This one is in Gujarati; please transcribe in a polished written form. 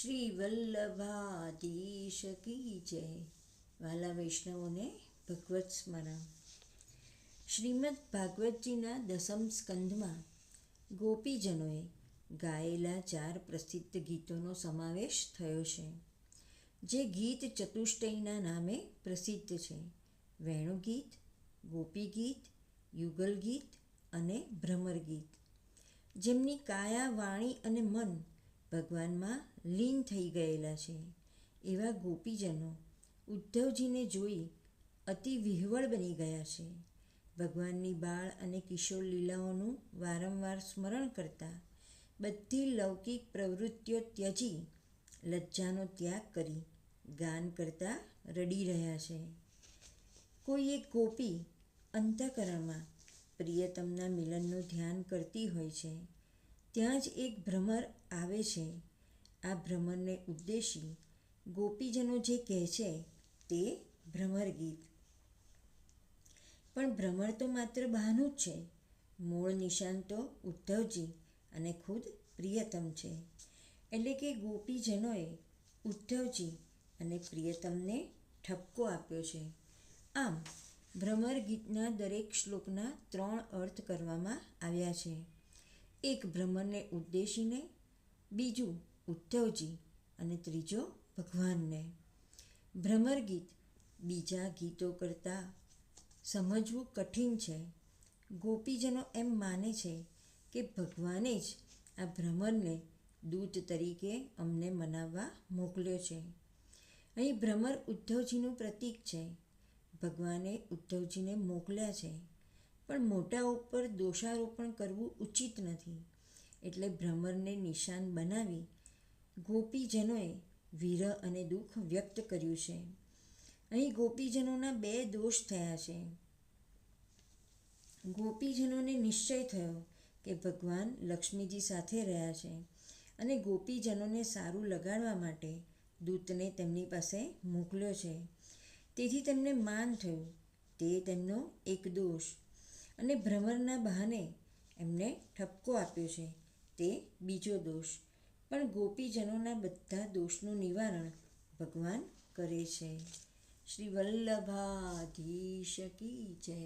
શ્રી વલ્લભાધીશ કી જય. વાલા વૈષ્ણવોને ભગવત સ્મરણ. શ્રીમદ ભાગવતજીના દસમ સ્કંધમાં ગોપીજનોએ ગાયેલા 4 પ્રસિદ્ધ ગીતોનો સમાવેશ થયો છે, જે ગીત ચતુષ્ટયના નામે પ્રસિદ્ધ છે: વેણુગીત, ગોપીગીત, યુગલ ગીત અને ભ્રમર ગીત. જેમની કાયા, વાણી અને મન ભગવાનમાં લીન થઈ ગયેલા છે, એવા ગોપીજનો ઉદ્ધવજીને જોઈ અતિ વિહ્વળ બની ગયા છે. ભગવાનની બાળ અને કિશોર લીલાઓનું વારંવાર સ્મરણ કરતા બધી લૌકિક પ્રવૃત્તિઓ ત્યજી લજ્જાનો ત્યાગ કરી ગાન કરતા રડી રહ્યા છે. કોઈ એક ગોપી અંતઃકરણમાં પ્રિયતમના મિલનનું ધ્યાન કરતી હોય છે. ત્યાં જ એક ભ્રમર આવે છે. આ ભ્રમરને ઉદ્દેશી ગોપીજનો જે કહે છે તે ભ્રમર ગીત. પણ ભ્રમર તો માત્ર બહાનું જ છે. મૂળ નિશાન તો ઉદ્ધવજી અને ખુદ પ્રિયતમ છે. એટલે કે ગોપીજનોએ ઉદ્ધવજી અને પ્રિયતમને ઠપકો આપ્યો છે. આમ ભ્રમર ગીતના દરેક શ્લોકના 3 અર્થ કરવામાં આવ્યા છે: એક ભ્રમરને ઉદ્દેશીને, બીજું ઉદ્ધવજી અને ત્રીજો ભગવાનને. ભ્રમર ગીત બીજા ગીતો કરતાં સમજવું કઠિન છે. ગોપીજનો એમ માને છે કે ભગવાને જ આ ભ્રમરને દૂત તરીકે અમને મનાવવા મોકલ્યો છે. અહીં ભ્રમર ઉદ્ધવજીનું પ્રતીક છે. ભગવાને ઉદ્ધવજીને મોકલ્યા છે, પણ મોટા ઉપર દોષારોપણ કરવું ઉચિત નથી. એટલે ભ્રમરને નિશાન બનાવી ગોપીજનોએ વિરહ અને દુઃખ વ્યક્ત કર્યું છે. અહીં ગોપીજનોના 2 દોષ થયા છે. ગોપીજનોને નિશ્ચય થયો કે ભગવાન લક્ષ્મીજી સાથે રહ્યા છે અને ગોપીજનોને સારું લગાડવા માટે દૂતને તેમની પાસે મોકલ્યો છે. તેથી તેમને માન થયું, તે તેમનો એક દોષ. અને ભ્રમરના બહાને એમને ઠપકો આપ્યો છે, તે બીજો દોષ. પણ ગોપીજનોના બધા દોષનું નિવારણ ભગવાન કરે છે. શ્રી વલ્લભાધીશ કી જય.